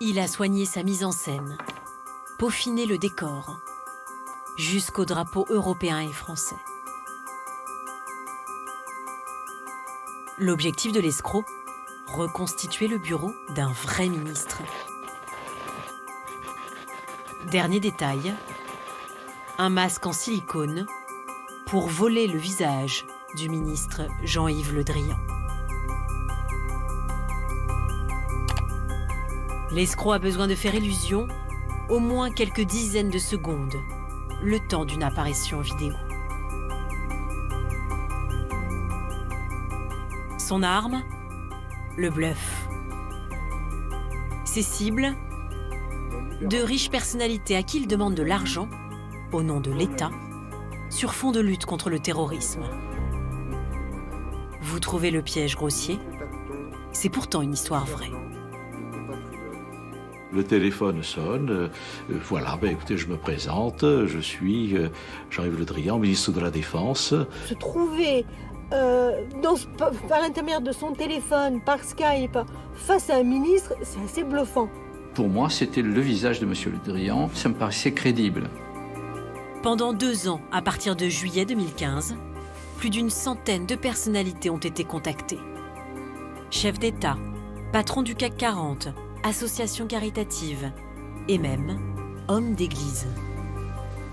Il a soigné sa mise en scène, peaufiné le décor, jusqu'aux drapeaux européens et français. L'objectif de l'escroc, reconstituer le bureau d'un vrai ministre. Dernier détail, un masque en silicone pour voler le visage du ministre Jean-Yves Le Drian. L'escroc a besoin de faire illusion au moins quelques dizaines de secondes, le temps d'une apparition vidéo. Son arme, le bluff. Ses cibles, de riches personnalités à qui il demande de l'argent, au nom de l'État, sur fond de lutte contre le terrorisme. Vous trouvez le piège grossier? C'est pourtant une histoire vraie. Le téléphone sonne, voilà, écoutez, je me présente, je suis Jean-Yves Le Drian, ministre de la Défense. Se trouver par l'intermédiaire de son téléphone, par Skype, face à un ministre, c'est assez bluffant. Pour moi, c'était le visage de M. Le Drian, ça me paraissait crédible. Pendant 2 ans, à partir de juillet 2015, plus d'une centaine de personnalités ont été contactées. Chefs d'État, patrons du CAC 40, associations caritatives et même hommes d'église.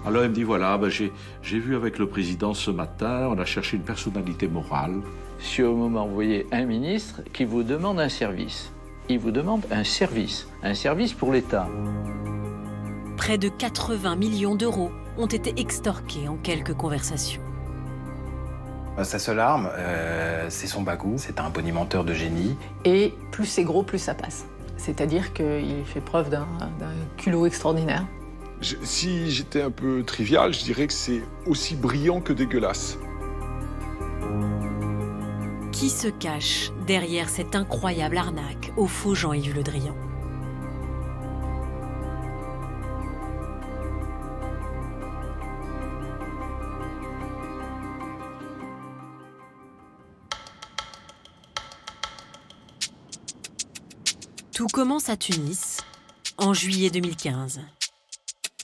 Alors il me dit, voilà, j'ai vu avec le président ce matin, on a cherché une personnalité morale. Si au moment vous voyez un ministre qui vous demande un service, il vous demande un service pour l'État. Près de 80 millions d'euros ont été extorqués en quelques conversations. Sa seule arme, c'est son bagou, c'est un bonimenteur de génie. Et plus c'est gros, plus ça passe. C'est-à-dire qu'il fait preuve d'un culot extraordinaire. Si j'étais un peu trivial, je dirais que c'est aussi brillant que dégueulasse. Qui se cache derrière cette incroyable arnaque au faux Jean-Yves Le Drian? Tout commence à Tunis, en juillet 2015.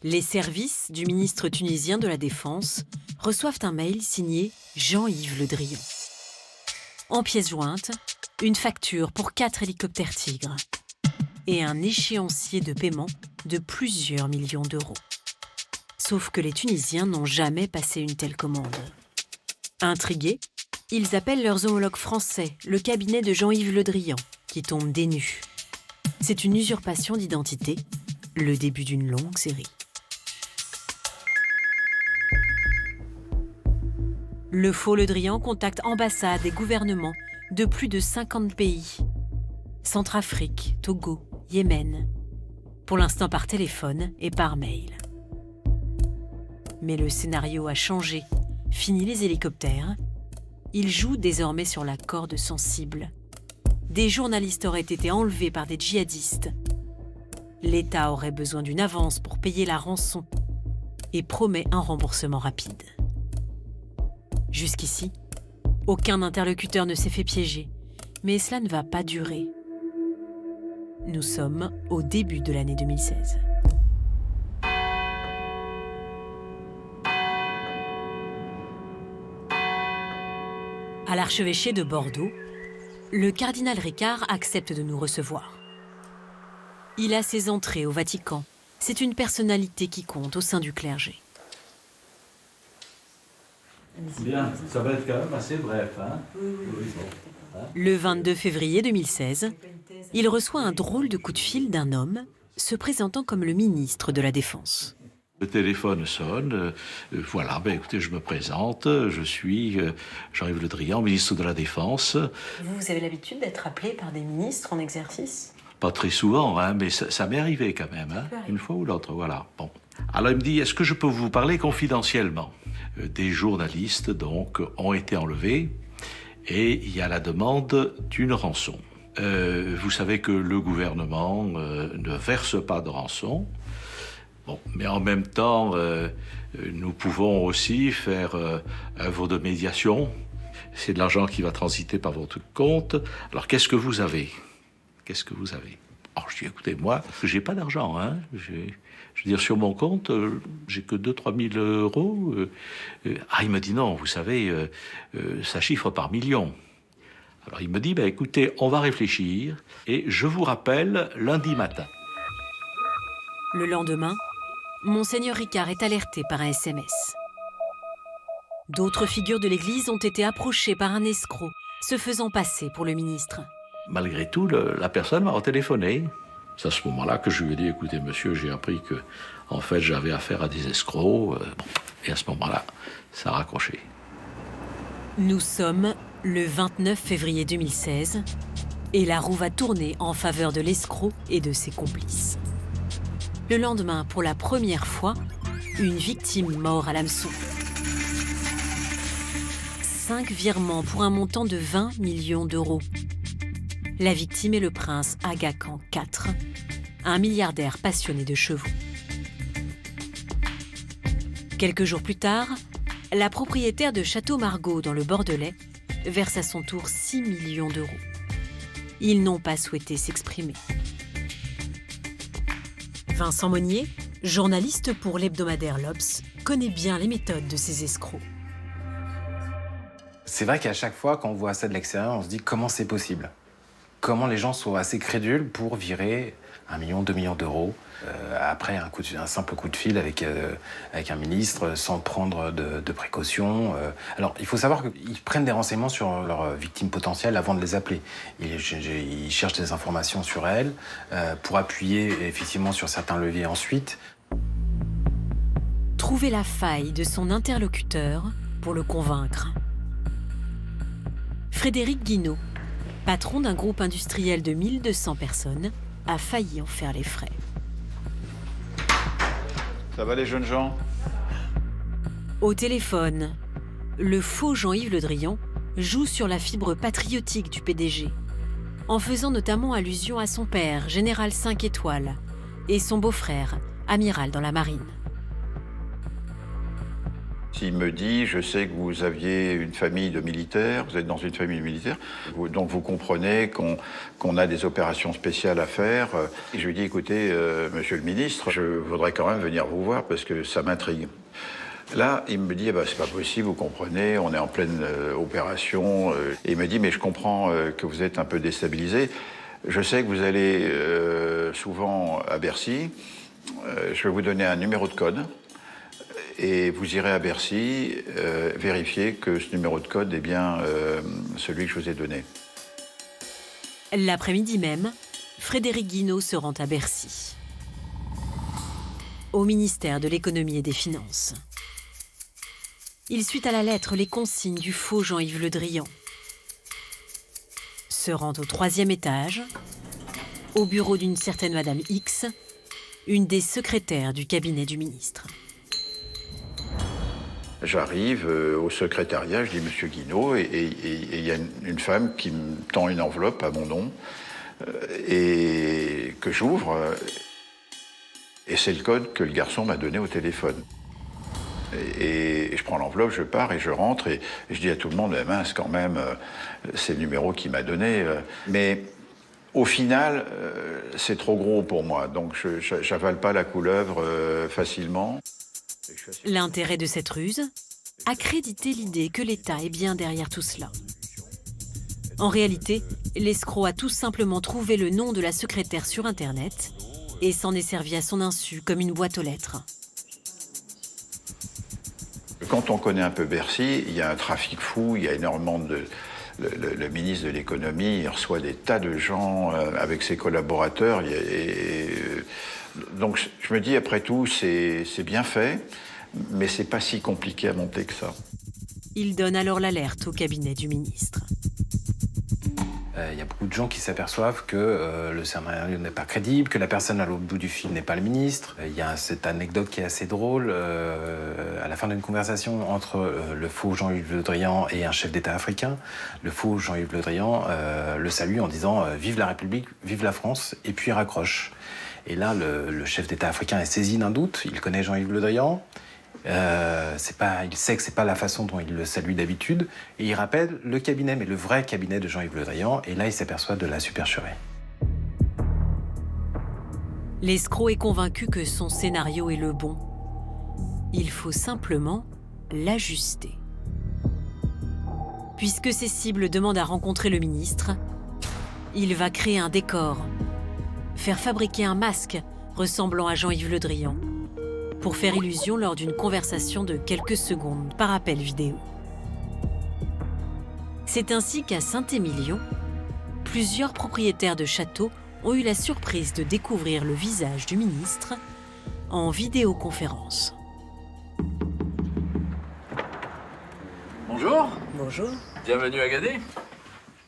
Les services du ministre tunisien de la Défense reçoivent un mail signé Jean-Yves Le Drian. En pièce jointe, une facture pour 4 hélicoptères Tigre et un échéancier de paiement de plusieurs millions d'euros. Sauf que les Tunisiens n'ont jamais passé une telle commande. Intrigués, ils appellent leurs homologues français, le cabinet de Jean-Yves Le Drian, qui tombe des nues. C'est une usurpation d'identité, le début d'une longue série. Le faux Le Drian contacte ambassades et gouvernements de plus de 50 pays. Centrafrique, Togo, Yémen. Pour l'instant par téléphone et par mail. Mais le scénario a changé. Fini les hélicoptères. Il joue désormais sur la corde sensible. Des journalistes auraient été enlevés par des djihadistes. L'État aurait besoin d'une avance pour payer la rançon et promet un remboursement rapide. Jusqu'ici, aucun interlocuteur ne s'est fait piéger, mais cela ne va pas durer. Nous sommes au début de l'année 2016. À l'archevêché de Bordeaux, le cardinal Ricard accepte de nous recevoir. Il a ses entrées au Vatican. C'est une personnalité qui compte au sein du clergé. Bien, ça va être quand même assez bref, hein? Le 22 février 2016, il reçoit un drôle de coup de fil d'un homme se présentant comme le ministre de la Défense. Le téléphone sonne, voilà, écoutez, je me présente, je suis Jean-Yves Le Drian, ministre de la Défense. Vous avez l'habitude d'être appelé par des ministres en exercice? Pas très souvent, hein, mais ça m'est arrivé quand même, hein, une fois ou l'autre, voilà. Bon. Alors il me dit, est-ce que je peux vous parler confidentiellement? Des journalistes, donc, ont été enlevés et il y a la demande d'une rançon. Vous savez que le gouvernement ne verse pas de rançon. Bon, mais en même temps, nous pouvons aussi faire œuvre de médiation. C'est de l'argent qui va transiter par votre compte. Alors, qu'est-ce que vous avez? Qu'est-ce que vous avez? Alors je dis, écoutez, moi, j'ai pas d'argent, hein. Je veux dire, sur mon compte, j'ai que 2 000 à 3 000 euros. Il me dit, non, vous savez, ça chiffre par millions. Alors il me dit, écoutez, on va réfléchir et je vous rappelle lundi matin. Le lendemain, Monseigneur Ricard est alerté par un SMS. D'autres figures de l'Église ont été approchées par un escroc, se faisant passer pour le ministre. Malgré tout, la personne m'a retéléphoné. C'est à ce moment-là que je lui ai dit, écoutez, monsieur, j'ai appris que, en fait, j'avais affaire à des escrocs. Et à ce moment-là, ça a raccroché. Nous sommes le 29 février 2016 et la roue va tourner en faveur de l'escroc et de ses complices. Le lendemain, pour la première fois, une victime mord à l'hameçon. 5 virements pour un montant de 20 millions d'euros. La victime est le prince Aga Khan IV, un milliardaire passionné de chevaux. Quelques jours plus tard, la propriétaire de Château Margaux dans le Bordelais verse à son tour 6 millions d'euros. Ils n'ont pas souhaité s'exprimer. Vincent Monnier, journaliste pour l'hebdomadaire L'Obs, connaît bien les méthodes de ces escrocs. C'est vrai qu'à chaque fois, quand on voit ça de l'extérieur, on se dit comment c'est possible ? Comment les gens sont assez crédules pour virer 1 million, 2 millions d'euros après un simple coup de fil avec un ministre sans prendre de précautions. Alors, il faut savoir qu'ils prennent des renseignements sur leurs victimes potentielles avant de les appeler. Ils cherchent des informations sur elles pour appuyer effectivement sur certains leviers ensuite. Trouver la faille de son interlocuteur pour le convaincre. Frédéric Guinaud, patron d'un groupe industriel de 1200 personnes, a failli en faire les frais. Ça va les jeunes gens ? Au téléphone, le faux Jean-Yves Le Drian joue sur la fibre patriotique du PDG, en faisant notamment allusion à son père, général 5 étoiles, et son beau-frère, amiral dans la marine. S'il me dit, je sais que vous aviez une famille de militaires, vous êtes dans une famille de militaires, donc vous comprenez qu'on a des opérations spéciales à faire. Et je lui dis, écoutez, monsieur le ministre, je voudrais quand même venir vous voir parce que ça m'intrigue. Là, il me dit, c'est pas possible, vous comprenez, on est en pleine opération. Et il me dit, mais je comprends que vous êtes un peu déstabilisé. Je sais que vous allez souvent à Bercy. Je vais vous donner un numéro de code. Et vous irez à Bercy vérifier que ce numéro de code est bien celui que je vous ai donné. L'après-midi même, Frédéric Guinaud se rend à Bercy, au ministère de l'Économie et des Finances. Il suit à la lettre les consignes du faux Jean-Yves Le Drian. Se rend au 3e étage, au bureau d'une certaine Madame X, une des secrétaires du cabinet du ministre. J'arrive au secrétariat, je dis Monsieur Guinaud, et il y a une femme qui me tend une enveloppe à mon nom et que j'ouvre. Et c'est le code que le garçon m'a donné au téléphone. Et je prends l'enveloppe, je pars et je rentre et je dis à tout le monde, mince quand même, c'est le numéro qu'il m'a donné. Mais au final, c'est trop gros pour moi, donc je n'avale pas la couleuvre facilement. L'intérêt de cette ruse, accréditer l'idée que l'État est bien derrière tout cela. En réalité, l'escroc a tout simplement trouvé le nom de la secrétaire sur Internet et s'en est servi à son insu comme une boîte aux lettres. Quand on connaît un peu Bercy, il y a un trafic fou, il y a énormément de... Le ministre de l'économie, il reçoit des tas de gens avec ses collaborateurs. Donc je me dis, après tout, c'est bien fait, mais c'est pas si compliqué à monter que ça. Il donne alors l'alerte au cabinet du ministre. Il y a beaucoup de gens qui s'aperçoivent que le scénario n'est pas crédible, que la personne à l'autre bout du fil n'est pas le ministre. Il y a cette anecdote qui est assez drôle. À la fin d'une conversation entre le faux Jean-Yves Le Drian et un chef d'État africain, le faux Jean-Yves Le Drian le salue en disant « Vive la République, vive la France », et puis il raccroche. Et là, le chef d'État africain est saisi d'un doute. Il connaît Jean-Yves Le Drian. Il sait que c'est pas la façon dont il le salue d'habitude, et il rappelle le cabinet, mais le vrai cabinet de Jean-Yves Le Drian, et là il s'aperçoit de la supercherie. L'escroc est convaincu que son scénario est le bon. Il faut simplement l'ajuster. Puisque ses cibles demandent à rencontrer le ministre, il va créer un décor, faire fabriquer un masque ressemblant à Jean-Yves Le Drian, pour faire illusion lors d'une conversation de quelques secondes par appel vidéo. C'est ainsi qu'à Saint-Émilion, plusieurs propriétaires de châteaux ont eu la surprise de découvrir le visage du ministre en vidéoconférence. Bonjour. Bonjour. Bienvenue à Guadet.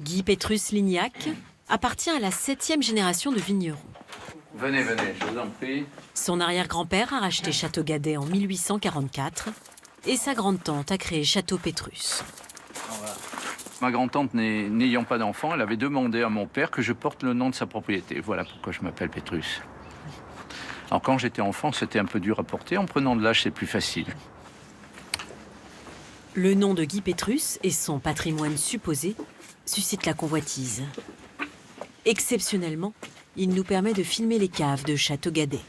Guy Pétrus-Lignac appartient à la 7e génération de vignerons. Venez, je vous en prie. Son arrière-grand-père a racheté Château Guadet en 1844 et sa grande-tante a créé Château Pétrus. Ma grand-tante n'ayant pas d'enfant, elle avait demandé à mon père que je porte le nom de sa propriété. Voilà pourquoi je m'appelle Pétrus. Alors quand j'étais enfant, c'était un peu dur à porter. En prenant de l'âge, c'est plus facile. Le nom de Guy Pétrus et son patrimoine supposé suscitent la convoitise. Exceptionnellement, il nous permet de filmer les caves de Château Guadet.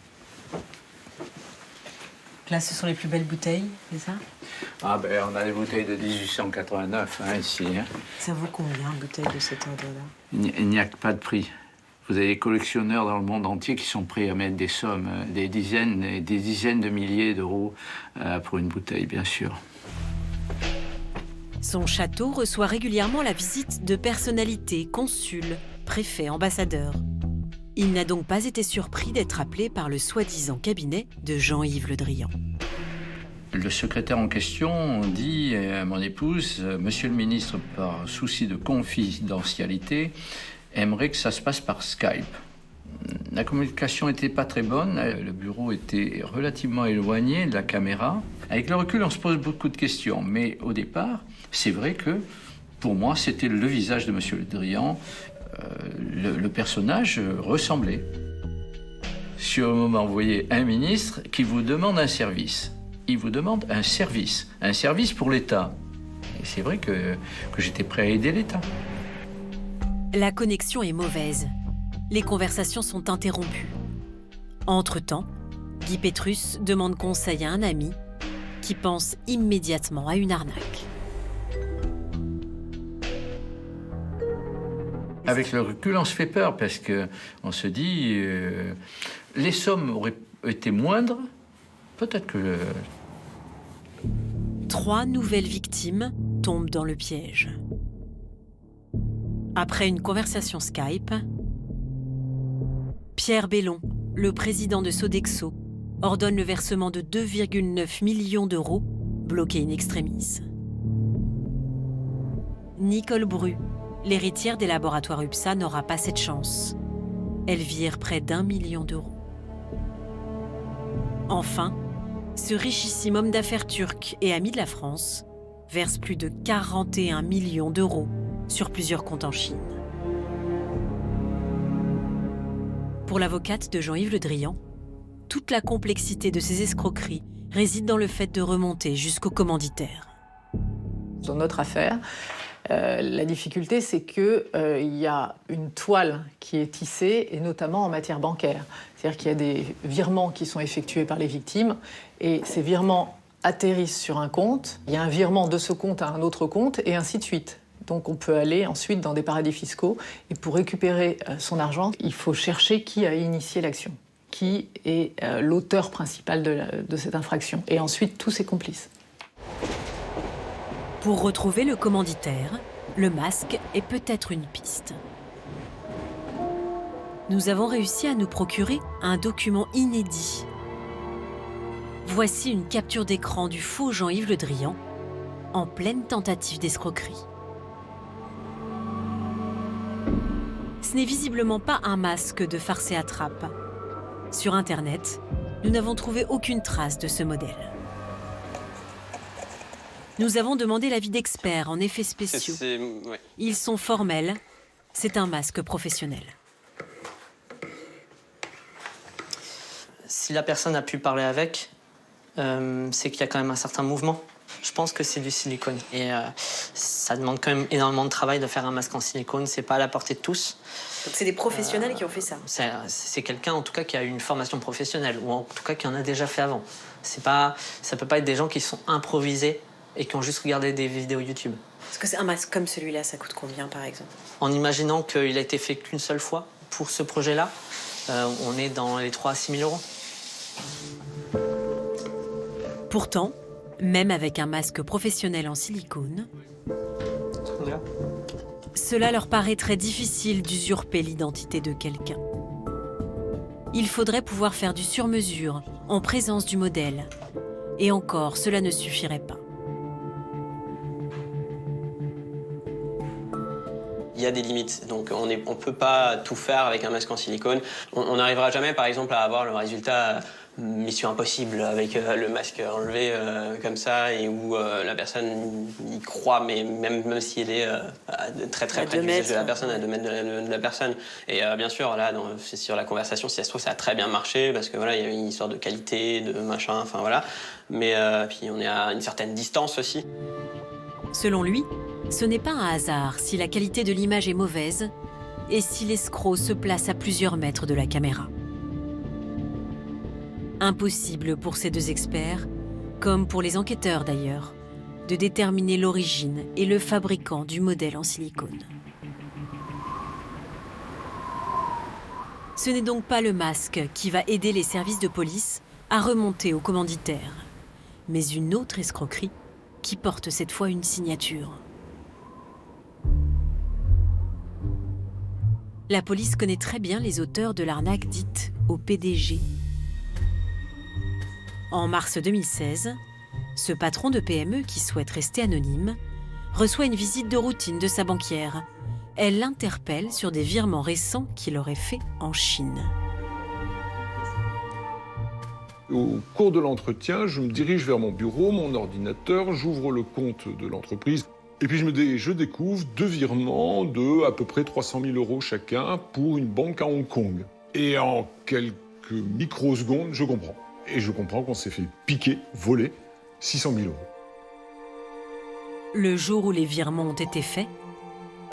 Là, ce sont les plus belles bouteilles, c'est ça? Ah ben, on a des bouteilles de 1889, ici. Ça vaut combien, une bouteille de cet ordre-là? Il n'y a pas de prix. Vous avez des collectionneurs dans le monde entier qui sont prêts à mettre des sommes, des dizaines de milliers d'euros pour une bouteille, bien sûr. Son château reçoit régulièrement la visite de personnalités, consuls, préfets, ambassadeurs. Il n'a donc pas été surpris d'être appelé par le soi-disant cabinet de Jean-Yves Le Drian. Le secrétaire en question dit à mon épouse, « Monsieur le ministre, par souci de confidentialité, aimerait que ça se passe par Skype. » La communication n'était pas très bonne, le bureau était relativement éloigné de la caméra. Avec le recul, on se pose beaucoup de questions, mais au départ, c'est vrai que pour moi, c'était le visage de Monsieur Le Drian. Le personnage ressemblait. Sur le moment, vous voyez un ministre qui vous demande un service. Il vous demande un service pour l'État. Et c'est vrai que j'étais prêt à aider l'État. La connexion est mauvaise. Les conversations sont interrompues. Entre-temps, Guy Pétrus demande conseil à un ami qui pense immédiatement à une arnaque. Avec le recul, on se fait peur parce qu'on se dit les sommes auraient été moindres, peut-être que... 3 nouvelles victimes tombent dans le piège. Après une conversation Skype, Pierre Bellon, le président de Sodexo, ordonne le versement de 2,9 millions d'euros, bloqués in extremis. Nicole Bru, l'héritière des laboratoires UPSA, n'aura pas cette chance. Elle vire près d'1 million d'euros. Enfin, ce richissime homme d'affaires turc et ami de la France verse plus de 41 millions d'euros sur plusieurs comptes en Chine. Pour l'avocate de Jean-Yves Le Drian, toute la complexité de ces escroqueries réside dans le fait de remonter jusqu'au commanditaire. Dans notre affaire, la difficulté, c'est qu'il y a une toile qui est tissée, et notamment en matière bancaire. C'est-à-dire qu'il y a des virements qui sont effectués par les victimes, et ces virements atterrissent sur un compte. Il y a un virement de ce compte à un autre compte, et ainsi de suite. Donc on peut aller ensuite dans des paradis fiscaux, et pour récupérer son argent, il faut chercher qui a initié l'action, qui est l'auteur principal de cette infraction, et ensuite tous ses complices. Pour retrouver le commanditaire, le masque est peut-être une piste. Nous avons réussi à nous procurer un document inédit. Voici une capture d'écran du faux Jean-Yves Le Drian, en pleine tentative d'escroquerie. Ce n'est visiblement pas un masque de farce et attrape. Sur Internet, nous n'avons trouvé aucune trace de ce modèle. Nous avons demandé l'avis d'experts en effets spéciaux. Ouais. Ils sont formels. C'est un masque professionnel. Si la personne a pu parler avec, c'est qu'il y a quand même un certain mouvement. Je pense que c'est du silicone. Et ça demande quand même énormément de travail de faire un masque en silicone. C'est pas à la portée de tous. Donc c'est des professionnels qui ont fait ça. C'est quelqu'un en tout cas qui a eu une formation professionnelle ou en tout cas qui en a déjà fait avant. Ça peut pas être des gens qui sont improvisés et qui ont juste regardé des vidéos YouTube. Est-ce que c'est un masque comme celui-là, ça coûte combien par exemple? En imaginant qu'il a été fait qu'une seule fois pour ce projet-là, on est dans les 3 à 6 000 euros. Pourtant, même avec un masque professionnel en silicone, cela leur paraît très difficile d'usurper l'identité de quelqu'un. Il faudrait pouvoir faire du sur-mesure en présence du modèle. Et encore, cela ne suffirait pas. Il y a des limites, donc on ne peut pas tout faire avec un masque en silicone. On n'arrivera jamais, par exemple, à avoir le résultat Mission Impossible avec le masque enlevé comme ça et où la personne y croit, mais même si elle est très près du visage de la personne, à 2 mètres de la personne. Et bien sûr, là, sur la conversation, si ça se trouve, ça a très bien marché parce que voilà, il y a une histoire de qualité, de machin, enfin voilà. Mais puis on est à une certaine distance aussi. Selon lui, ce n'est pas un hasard si la qualité de l'image est mauvaise et si l'escroc se place à plusieurs mètres de la caméra. Impossible pour ces 2 experts, comme pour les enquêteurs d'ailleurs, de déterminer l'origine et le fabricant du modèle en silicone. Ce n'est donc pas le masque qui va aider les services de police à remonter au commanditaire, mais une autre escroquerie qui porte cette fois une signature. La police connaît très bien les auteurs de l'arnaque dite au PDG. En mars 2016, ce patron de PME qui souhaite rester anonyme reçoit une visite de routine de sa banquière. Elle l'interpelle sur des virements récents qu'il aurait faits en Chine. Au cours de l'entretien, je me dirige vers mon bureau, mon ordinateur, j'ouvre le compte de l'entreprise. Et puis je découvre 2 virements de à peu près 300 000 euros chacun pour une banque à Hong Kong. Et en quelques microsecondes, je comprends. Et je comprends qu'on s'est fait piquer, voler 600 000 euros. Le jour où les virements ont été faits,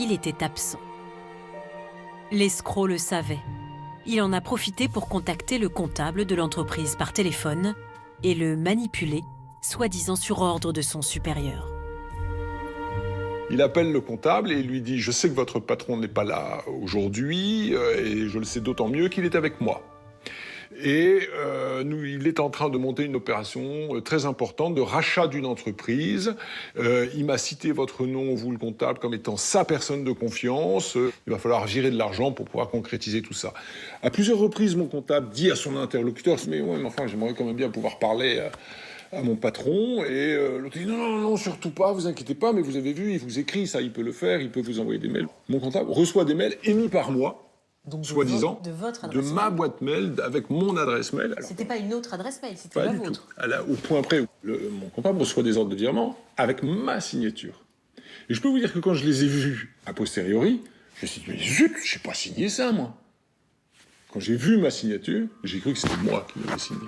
il était absent. L'escroc le savait. Il en a profité pour contacter le comptable de l'entreprise par téléphone et le manipuler, soi-disant sur ordre de son supérieur. Il appelle le comptable et lui dit « Je sais que votre patron n'est pas là aujourd'hui et je le sais d'autant mieux qu'il est avec moi. » Et il est en train de monter une opération très importante de rachat d'une entreprise. Il m'a cité votre nom, vous le comptable, comme étant sa personne de confiance. Il va falloir virer de l'argent pour pouvoir concrétiser tout ça. À plusieurs reprises, mon comptable dit à son interlocuteur « Mais enfin, j'aimerais quand même bien pouvoir parler à mon patron. » Et l'autre dit « Non, surtout pas, vous inquiétez pas, mais vous avez vu, il vous écrit, ça, il peut le faire, il peut vous envoyer des mails. » Mon comptable reçoit des mails émis par moi, soi-disant, de ma boîte mail avec mon adresse mail. C'était pas une autre adresse mail, c'était la vôtre. Au point près où mon comptable reçoit des ordres de virement avec ma signature. Et je peux vous dire que quand je les ai vus a posteriori, je me suis dit, mais zut, je n'ai pas signé ça, moi. Quand j'ai vu ma signature, j'ai cru que c'était moi qui l'avais signé.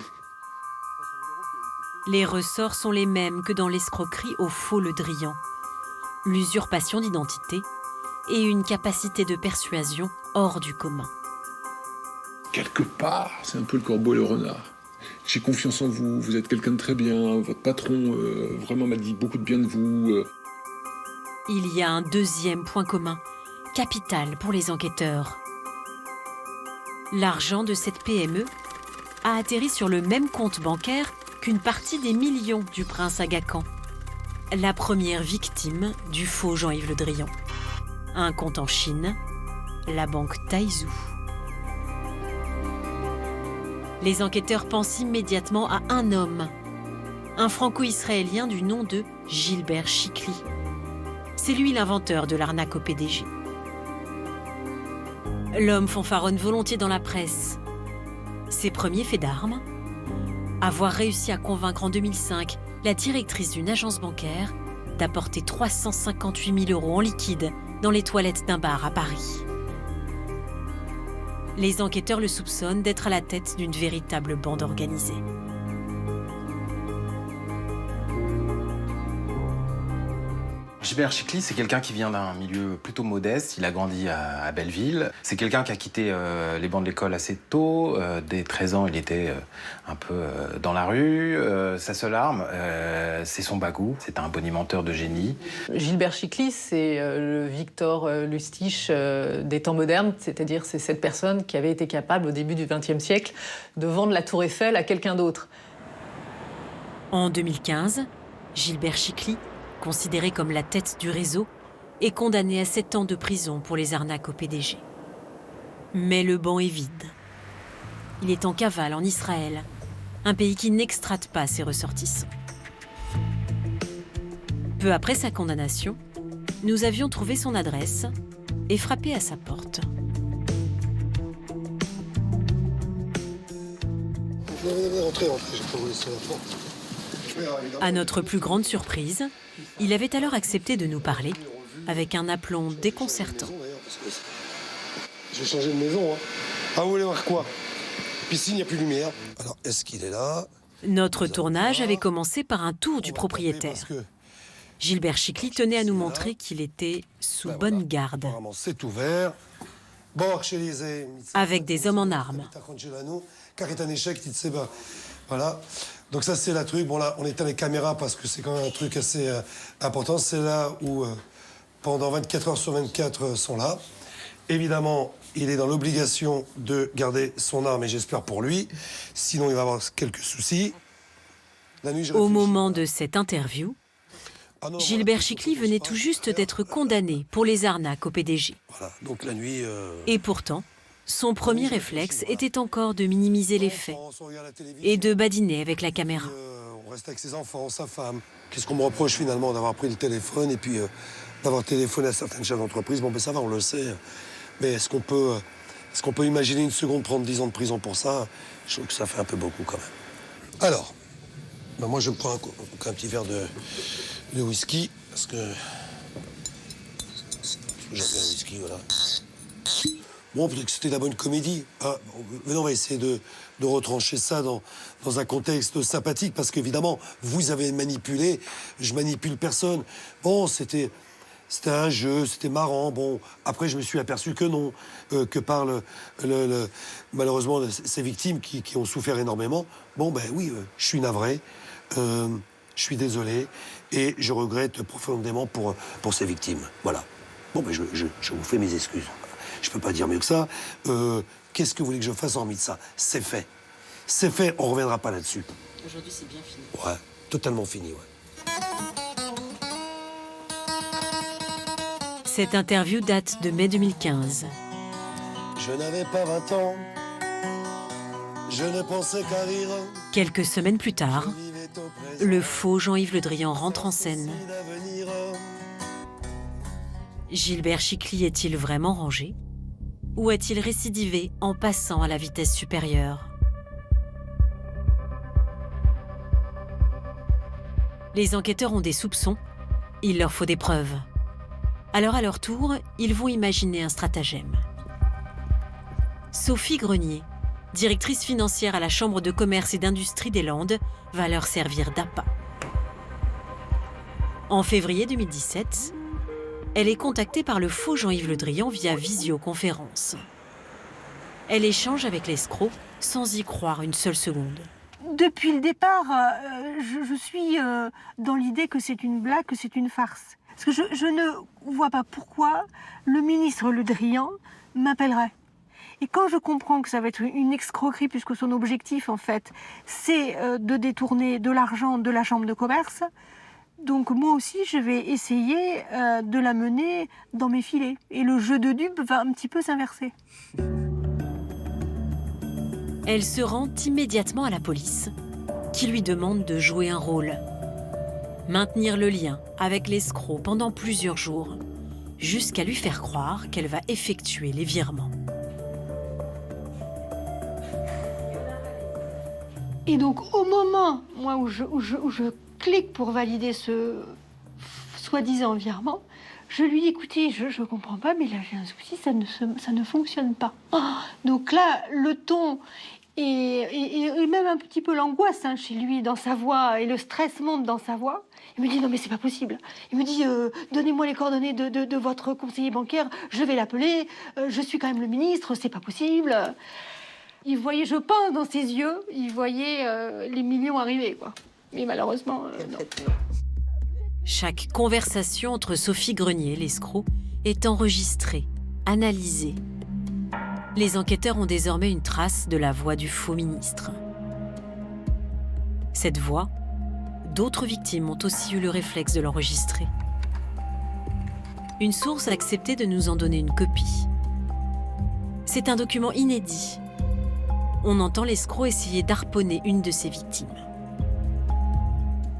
Les ressorts sont les mêmes que dans l'escroquerie au faux Le Drian. L'usurpation d'identité et une capacité de persuasion hors du commun. Quelque part, c'est un peu le corbeau et le renard. J'ai confiance en vous, vous êtes quelqu'un de très bien, votre patron vraiment m'a dit beaucoup de bien de vous. Il y a un deuxième point commun, capital pour les enquêteurs. L'argent de cette PME a atterri sur le même compte bancaire qu'une partie des millions du prince Aga Khan, la première victime du faux Jean-Yves Le Drian. Un compte en Chine, la banque Taizhou. Les enquêteurs pensent immédiatement à un homme, un franco-israélien du nom de Gilbert Chikli. C'est lui l'inventeur de l'arnaque au PDG. L'homme fanfaronne volontiers dans la presse. Ses premiers faits d'armes, avoir réussi à convaincre en 2005 la directrice d'une agence bancaire d'apporter 358 000 euros en liquide dans les toilettes d'un bar à Paris. Les enquêteurs le soupçonnent d'être à la tête d'une véritable bande organisée. Gilbert Chicly, c'est quelqu'un qui vient d'un milieu plutôt modeste. Il a grandi à Belleville. C'est quelqu'un qui a quitté les bancs de l'école assez tôt. Dès 13 ans, il était un peu dans la rue. Sa seule arme, c'est son bagou. C'est un bonimenteur de génie. Gilbert Chicly, c'est le Victor Lustig des temps modernes. C'est-à-dire, c'est cette personne qui avait été capable, au début du XXe siècle, de vendre la Tour Eiffel à quelqu'un d'autre. En 2015, Gilbert Chicly, considéré comme la tête du réseau, est condamné à 7 ans de prison pour les arnaques au PDG. Mais le banc est vide. Il est en cavale en Israël, un pays qui n'extrade pas ses ressortissants. Peu après sa condamnation, nous avions trouvé son adresse et frappé à sa porte. Rentrez, j'ai pas voulu laisser la porte. À notre plus grande surprise, il avait alors accepté de nous parler avec un aplomb déconcertant. J'ai changé de maison. Ah, vous voulez voir quoi? Piscine, il n'y a plus de lumière. Alors, est-ce qu'il est là? Notre tournage avait commencé par un tour du propriétaire. Gilbert Chicly tenait à nous montrer qu'il était sous bonne garde. C'est ouvert. Avec des hommes en armes. Voilà. Donc ça, c'est la truc. Bon, là, on éteint les caméras parce que c'est quand même un truc assez important. C'est là où, pendant 24 heures sur 24, sont là. Évidemment, il est dans l'obligation de garder son arme, et j'espère pour lui. Sinon, il va avoir quelques soucis. La nuit, au moment de cette interview, Gilbert Chicly venait tout juste d'être condamné pour les arnaques au PDG. Voilà. Donc la nuit... Et pourtant, son premier réflexe était encore de minimiser les faits et de badiner avec la caméra. On reste avec ses enfants, sa femme. Qu'est-ce qu'on me reproche finalement d'avoir pris le téléphone et puis d'avoir téléphoné à certaines chefs d'entreprise? Bon, ben ça va, on le sait. Mais est-ce qu'on peut imaginer une seconde prendre 10 ans de prison pour ça? Je trouve que ça fait un peu beaucoup quand même. Alors, ben moi je me prends un petit verre de whisky parce que j'aime bien le whisky, voilà. Bon, peut-être que c'était la bonne comédie. Ah, mais on va essayer de retrancher ça dans un contexte sympathique, parce qu'évidemment, vous avez manipulé, je manipule personne. Bon, c'était un jeu, c'était marrant. Bon, après, je me suis aperçu que non, que par malheureusement ces victimes qui ont souffert énormément. Bon, ben oui, je suis navré, je suis désolé, et je regrette profondément pour ces victimes. Voilà. Bon, ben je vous fais mes excuses. Je peux pas dire mieux que ça. Qu'est-ce que vous voulez que je fasse hormis de ça? C'est fait. C'est fait, on reviendra pas là-dessus. Aujourd'hui, c'est bien fini. Ouais, totalement fini, ouais. Cette interview date de mai 2015. Je n'avais pas 20 ans. Je ne pensais qu'à rire. Quelques semaines plus tard, le faux Jean-Yves Le Drian rentre en scène. Gilbert Chicly est-il vraiment rangé? Ou a-t-il récidivé en passant à la vitesse supérieure? Les enquêteurs ont des soupçons, il leur faut des preuves. Alors à leur tour, ils vont imaginer un stratagème. Sophie Grenier, directrice financière à la Chambre de commerce et d'industrie des Landes, va leur servir d'appât. En février 2017, elle est contactée par le faux Jean-Yves Le Drian via visioconférence. Elle échange avec l'escroc sans y croire une seule seconde. Depuis le départ, je suis dans l'idée que c'est une blague, que c'est une farce. Parce que je ne vois pas pourquoi le ministre Le Drian m'appellerait. Et quand je comprends que ça va être une escroquerie, puisque son objectif, en fait, c'est de détourner de l'argent de la Chambre de commerce, donc moi aussi, je vais essayer de la mener dans mes filets. Et le jeu de dupe va un petit peu s'inverser. Elle se rend immédiatement à la police, qui lui demande de jouer un rôle. Maintenir le lien avec l'escroc pendant plusieurs jours, jusqu'à lui faire croire qu'elle va effectuer les virements. Et donc, au moment où je clique pour valider ce soi-disant virement, je lui dis, écoutez, je comprends pas, mais là j'ai un souci, ça ne fonctionne pas. Oh, donc là, le ton Et même un petit peu l'angoisse chez lui, dans sa voix, et le stress monte dans sa voix. Il me dit, non mais c'est pas possible. Il me dit, donnez-moi les coordonnées de votre conseiller bancaire, je vais l'appeler, je suis quand même le ministre, c'est pas possible. Il voyait, je pense, dans ses yeux, il voyait les millions arriver, quoi. Mais malheureusement, non. Chaque conversation entre Sophie Grenier, l'escroc, est enregistrée, analysée. Les enquêteurs ont désormais une trace de la voix du faux ministre. Cette voix, d'autres victimes ont aussi eu le réflexe de l'enregistrer. Une source a accepté de nous en donner une copie. C'est un document inédit. On entend l'escroc essayer d'harponner une de ses victimes.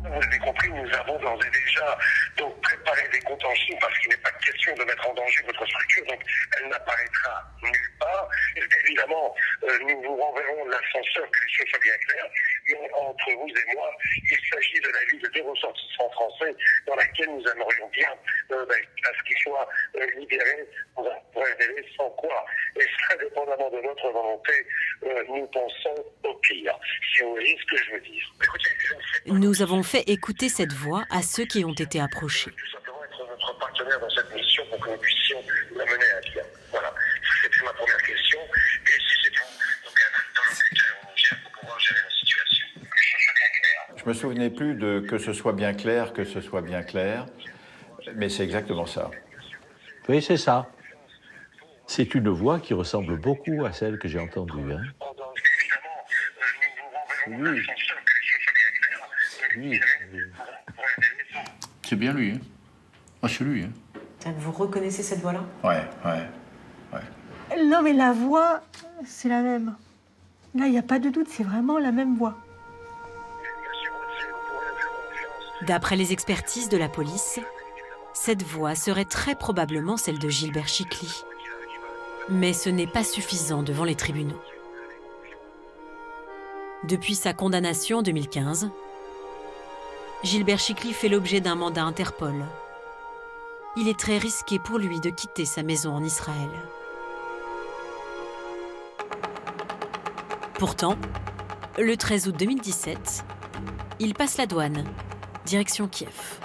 Vous avez compris, nous avons d'ores et déjà donc préparé des comptes en Chine parce qu'il n'est pas question de mettre en danger votre structure, donc elle n'apparaîtra nulle part. Et évidemment, nous vous renverrons l'ascenseur, que les choses soient bien claires. Mais entre vous et moi, il s'agit de la vie de 2 ressortissants français dans laquelle nous aimerions bien à ce qu'ils soient libérés pour un délai sans quoi. Et très dépendamment de notre volonté, nous pensons au pire. Si vous voyez ce que je veux dire. Écoutez, nous avons fait écouter cette voix à ceux qui ont été approchés. Tout simplement être notre partenaire dans cette mission pour que nous puissions la mener à bien. Voilà. C'était ma première question. Et si c'est tout, donc un interlocuteur on gère pour pouvoir gérer la situation. Que ce soit bien clair. Je me souvenais plus de que ce soit bien clair, que ce soit bien clair, mais c'est exactement ça. Oui, c'est ça. C'est une voix qui ressemble beaucoup à celle que j'ai entendue. Hein. Oui. Oui. C'est bien lui. Hein. Ah, c'est lui. Hein. Vous reconnaissez cette voix-là ? Ouais. Non, mais la voix, c'est la même. Là, il n'y a pas de doute, c'est vraiment la même voix. D'après les expertises de la police, cette voix serait très probablement celle de Gilbert Chicly. Mais ce n'est pas suffisant devant les tribunaux. Depuis sa condamnation en 2015, Gilbert Chicly fait l'objet d'un mandat Interpol. Il est très risqué pour lui de quitter sa maison en Israël. Pourtant, le 13 août 2017, il passe la douane, direction Kiev.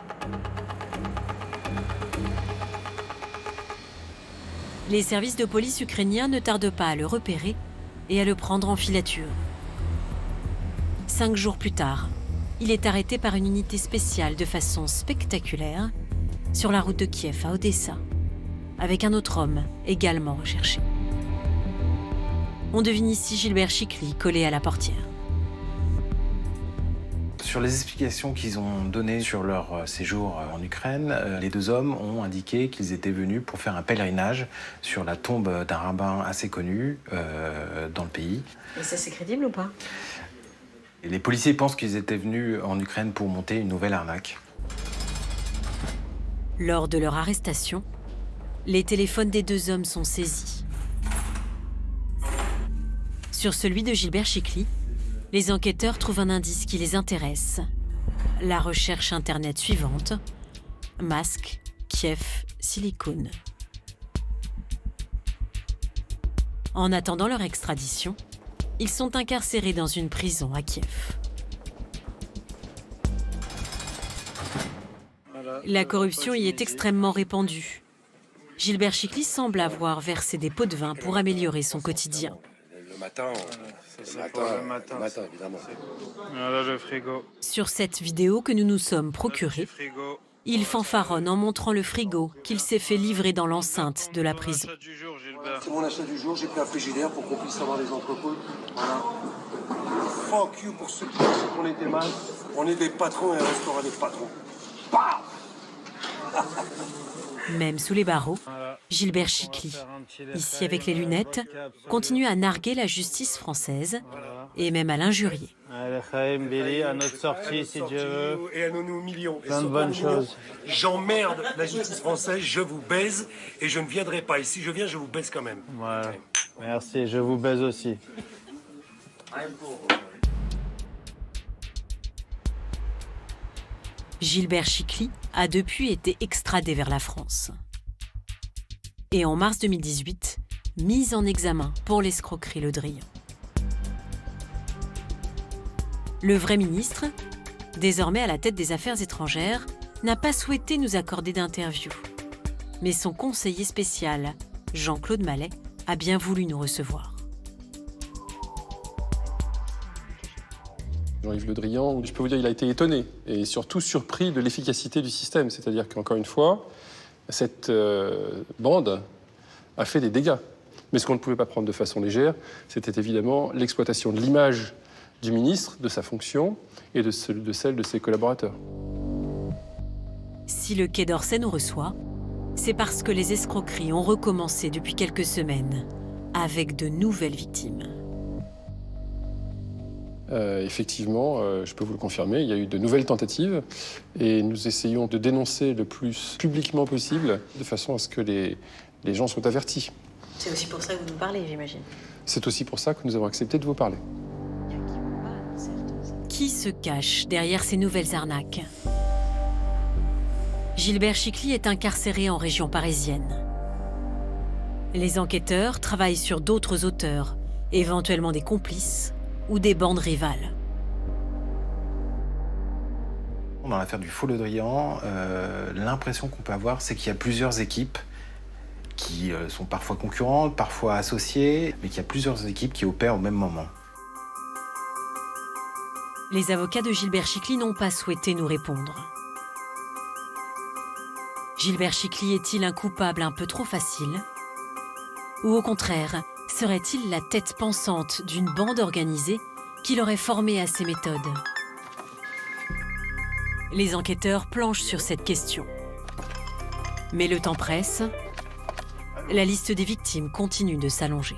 Les services de police ukrainiens ne tardent pas à le repérer et à le prendre en filature. 5 jours plus tard, il est arrêté par une unité spéciale de façon spectaculaire sur la route de Kiev à Odessa, avec un autre homme également recherché. On devine ici Gilbert Chicly collé à la portière. Sur les explications qu'ils ont données sur leur séjour en Ukraine, les 2 hommes ont indiqué qu'ils étaient venus pour faire un pèlerinage sur la tombe d'un rabbin assez connu dans le pays. Et ça, c'est crédible ou pas ? Et les policiers pensent qu'ils étaient venus en Ukraine pour monter une nouvelle arnaque. Lors de leur arrestation, les téléphones des 2 hommes sont saisis. Sur celui de Gilbert Chicly, les enquêteurs trouvent un indice qui les intéresse. La recherche Internet suivante, masque, Kiev, silicone. En attendant leur extradition, ils sont incarcérés dans une prison à Kiev. La corruption y est extrêmement répandue. Gilbert Chicly semble avoir versé des pots de vin pour améliorer son quotidien. Le matin, évidemment. Voilà le frigo. Sur cette vidéo que nous nous sommes procurée, il fanfaronne en montrant le frigo qu'il s'est fait livrer dans l'enceinte de la prison. C'est mon achat du jour, j'ai pris un frigidaire pour qu'on puisse avoir les entrepôts. Voilà. Fuck you pour ceux qui pensent qu'on était mal. On est des patrons et un restaurant des patrons. Bam! Même sous les barreaux, Gilbert Chicly, ici avec les lunettes, continue à narguer la justice française et même à l'injurier. Allez, Chaim, Billy, à notre sortie, si Dieu veut. Et à nos millions. Plein de bonnes choses. J'emmerde la justice française, je vous baise et je ne viendrai pas. Et si je viens, je vous baise quand même. Voilà. Merci, je vous baise aussi. Gilbert Chicly a depuis été extradé vers la France. Et en mars 2018, mis en examen pour l'escroquerie Le Drian. Le vrai ministre, désormais à la tête des Affaires étrangères, n'a pas souhaité nous accorder d'interview. Mais son conseiller spécial, Jean-Claude Mallet, a bien voulu nous recevoir. Jean-Yves Le Drian, je peux vous dire, il a été étonné et surtout surpris de l'efficacité du système. C'est-à-dire qu'encore une fois, cette bande a fait des dégâts. Mais ce qu'on ne pouvait pas prendre de façon légère, c'était évidemment l'exploitation de l'image du ministre, de sa fonction et de celle de ses collaborateurs. Si le Quai d'Orsay nous reçoit, c'est parce que les escroqueries ont recommencé depuis quelques semaines, avec de nouvelles victimes. Effectivement, je peux vous le confirmer, il y a eu de nouvelles tentatives et nous essayons de dénoncer le plus publiquement possible de façon à ce que les gens soient avertis. C'est aussi pour ça que vous nous parlez, j'imagine. C'est aussi pour ça que nous avons accepté de vous parler. Qui se cache derrière ces nouvelles arnaques? Gilbert Chicly est incarcéré en région parisienne. Les enquêteurs travaillent sur d'autres auteurs, éventuellement des complices ou des bandes rivales. Dans l'affaire du faux Le Drian, l'impression qu'on peut avoir, c'est qu'il y a plusieurs équipes qui sont parfois concurrentes, parfois associées, mais qu'il y a plusieurs équipes qui opèrent au même moment. Les avocats de Gilbert Chicly n'ont pas souhaité nous répondre. Gilbert Chicly est-il un coupable un peu trop facile? Ou au contraire, serait-il la tête pensante d'une bande organisée qui l'aurait formé à ces méthodes? Les enquêteurs planchent sur cette question. Mais le temps presse. La liste des victimes continue de s'allonger.